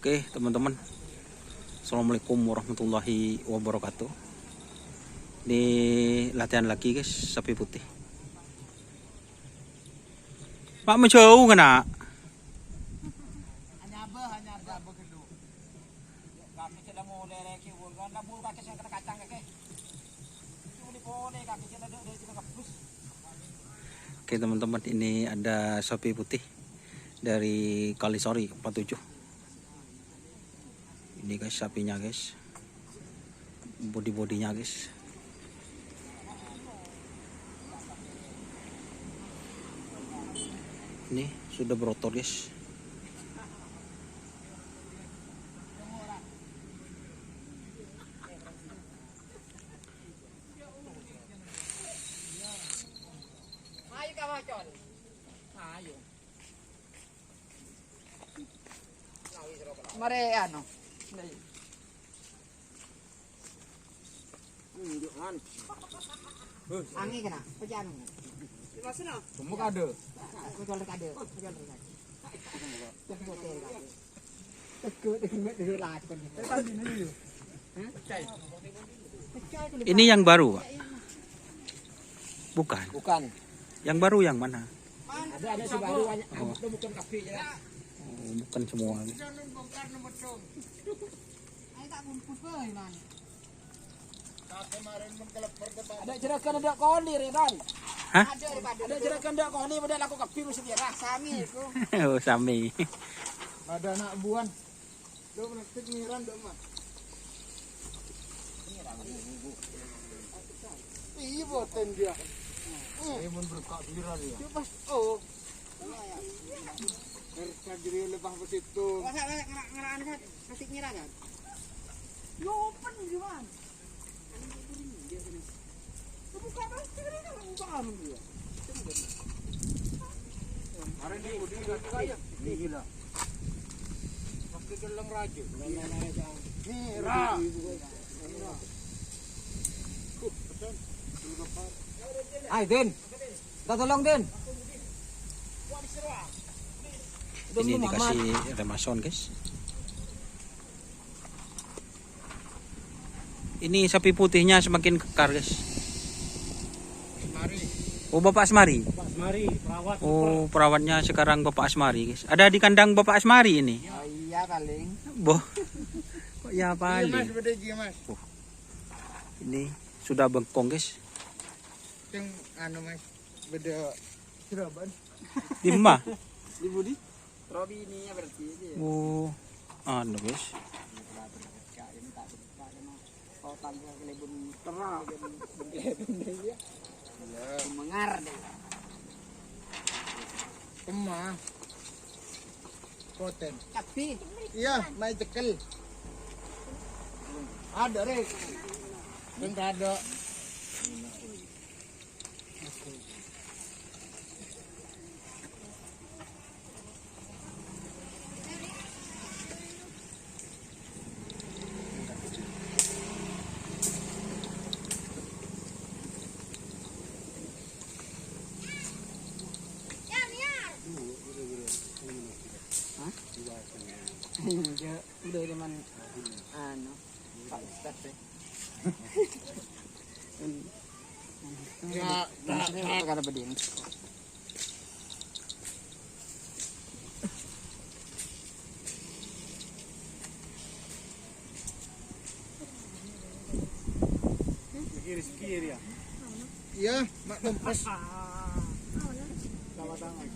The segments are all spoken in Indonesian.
Oke teman-teman, Assalamualaikum warahmatullahi wabarakatuh. Ini latihan lagi guys, sapi putih. Pak menjauh kena. Oke teman-teman, ini ada sapi putih dari Kalisari 47. Ini guys sapinya guys, bodinya guys. Ini sudah berotot guys. Ayo kawacon. Ayo. Mare ano. Angin kena, pejan. Masuk semua kade. Kocol kade. Ini yang baru, Pak? Bukan. Bukan. Yang baru yang mana? Ada si baru banyak. Bukan kafe ya. Oh, bukan semua. Ada jerakan ada koni Redan. Hah? Ada jerakan ada koni pada laku kafe mesti dia sami itu. Oh, sami. Ada anak buan. Do menek miran do mah. Iya boten dia. Ini pun berkak miran ya. Coba oh. Kerja jadi lebah ke situ. Masa ngeraan kan masih ngira kan? Yo open gimana? Buka pasti kan buka anu dia. Hari ini udah kaya. Gila. Pakai gelang raja. Nih, Ra. Ay, Den. Tolong, Den. Ini dikasih remason guys. Ini sapi putihnya semakin kekar guys. Oh, Bapak Asmari. Pak Asmari, perawat. Oh, perawatnya sekarang Bapak Asmari guys. Ada di kandang Bapak Asmari ini. Oh iya paling. Boh. Kok ya paling? Mas, beda juga Mas. Ini sudah bengkong guys. Yang anu Mas, beda Cirebon. Di mana? Di Budi. Robi ininya berarti dia. Oh, anu guys. Oh, tangga kelebun terang kelebun dia. Mengar deh. Emah. Koten. Tapi iya, main cekel. Ada rek. Enggak ada. Dia udah zaman anu Pak Ustad deh. Ya, kata beding. Kiri ya. Iya, mak tempas. Sama tangan.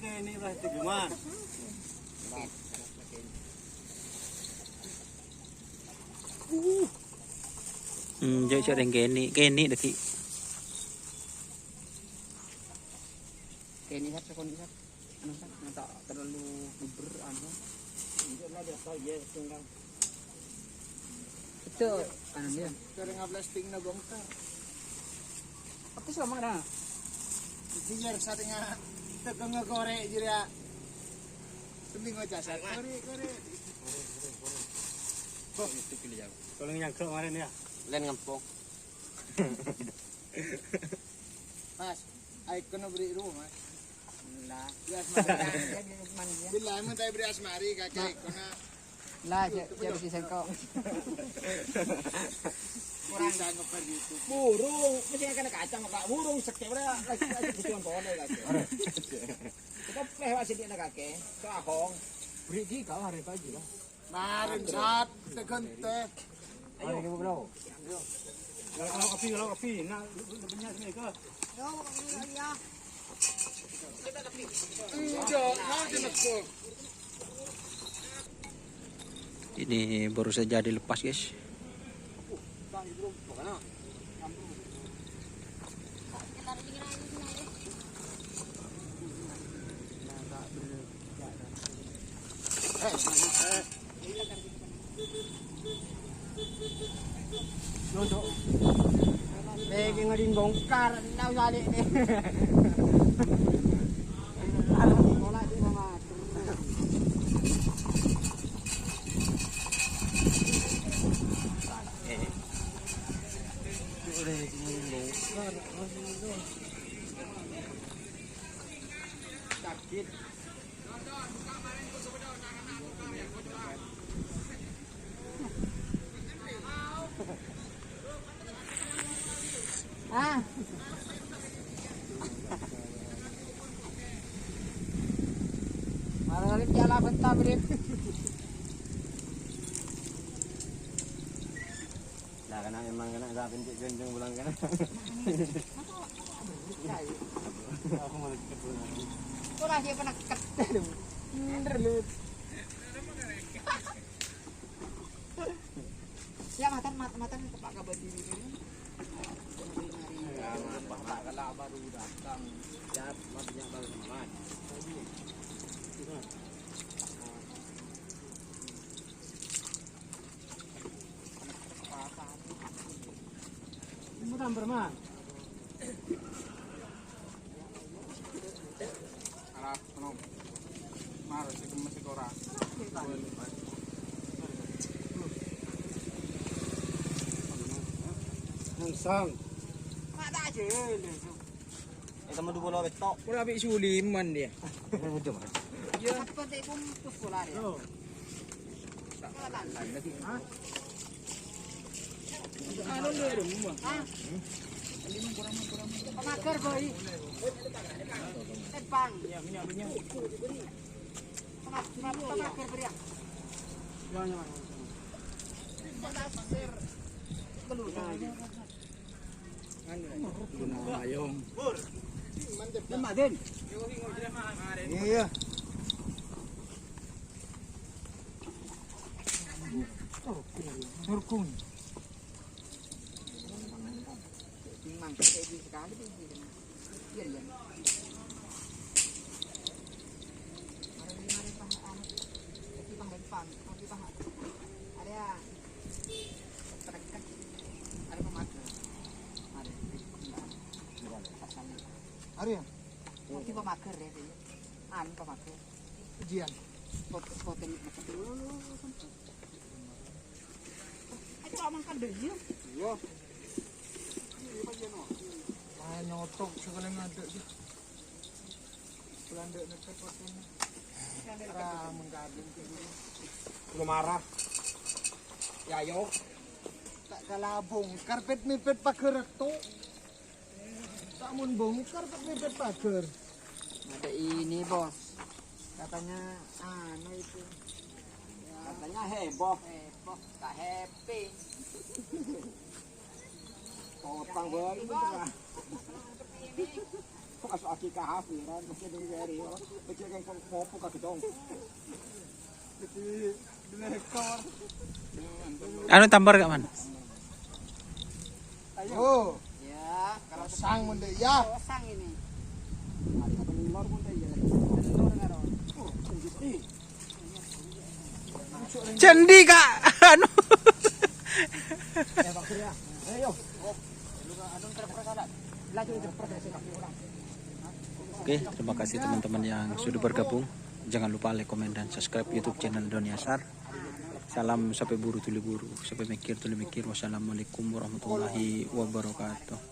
Ini lah gimana? Jadi ada yang gini deki. Ini kan sekondisi anu kan enggak terlalu guber anu. Ini lah dia tahu ya tinggal. Betul, anu dia. Sering plastik na bongkar. Apa sama dah? Biar saringa tegang ngegorek jadi penting aja saya kore. Oh, itu pilih jauh. Tolong yang kemarin ya. Lain ngempong. Mas, ayo kena beri rumah. Lah. Beras mari. Jadi man dia. Bila mo tayo beras mari kakek kuna Lah dia bisa sengkok. kurang sanggup per gitu. Burung, mesti kena kacang Pak. Burung sekte ora lagi keciuan pohon lagi. Kita lewat sini nak kakek. Ke Ahong. Beri kau hari pagi lah. Mari sat tekan teh. Ayo kita bro. Kalau kopi, nah banyak sini ke. Enggak, mau dinekuk. Ini baru saja dilepas guys. Lagi ngadin bongkar, tahu balik ni. Bola dia mama. Sakit. Ah. Marah jala bentar beri. Lah kena memang kena dah pencet gendeng pulang kan. Aku malah kepulang. Kau lah dia pernah ket. Minder lu. Ya matan kepak kabar diri ni. Pak kalau baru datang, ya masih baru semangat. Mudah berman. Harap penom. Maro si masih korang. Sang. Mak tak je. Sama dua bola betok. Kau ambil suliman dia. Mudah. Ya. Apa tak pun pus bola dia. Oh. Ha? Ano le rumah? Ha? Pemakar boy. Tepang. Ya, minyak. Pemakar beri. Ya. Pasir. Keluna. Ayong. Lemak den. Iya. Surkung. Memang sekali sekali dia. Ya. Mari pahan. Tapi pahan. Ada terdekat. Ada pemakar. Ada. Hari ya? Nanti pemakar ya dia. Pemakar. Ujian. Foto ini dulu. Ayo amankan deh ya. Iya. Nyotok sekali ngadek sih. Belanda netek fotonya. Menggading ke dulu. Belum marah. Ya yo. Tak kalah bongkar pet mepet pagar tu. Tak mun bongkar pet mepet pagar. Ada ini bos. Katanya itu. Katanya heboh. Tak happy. Potong baru itu lah. Pas akikah hafiran, mesti dari kecil yang kopo kaki dong. Jadi lekor. Anu tambar gak man? Oh, Ya, kalau sang mun deh ya. sang ini. Ada penimar pun dia. Telur ngaro. Cendi kak. Anu. Pak Surya. Ayo. Oke, terima kasih teman-teman yang sudah bergabung. Jangan lupa like, komen, dan subscribe YouTube channel Doni Asar. Salam sampai buru tuli buru, sampai mikir tuli mikir. Wassalamualaikum warahmatullahi wabarakatuh.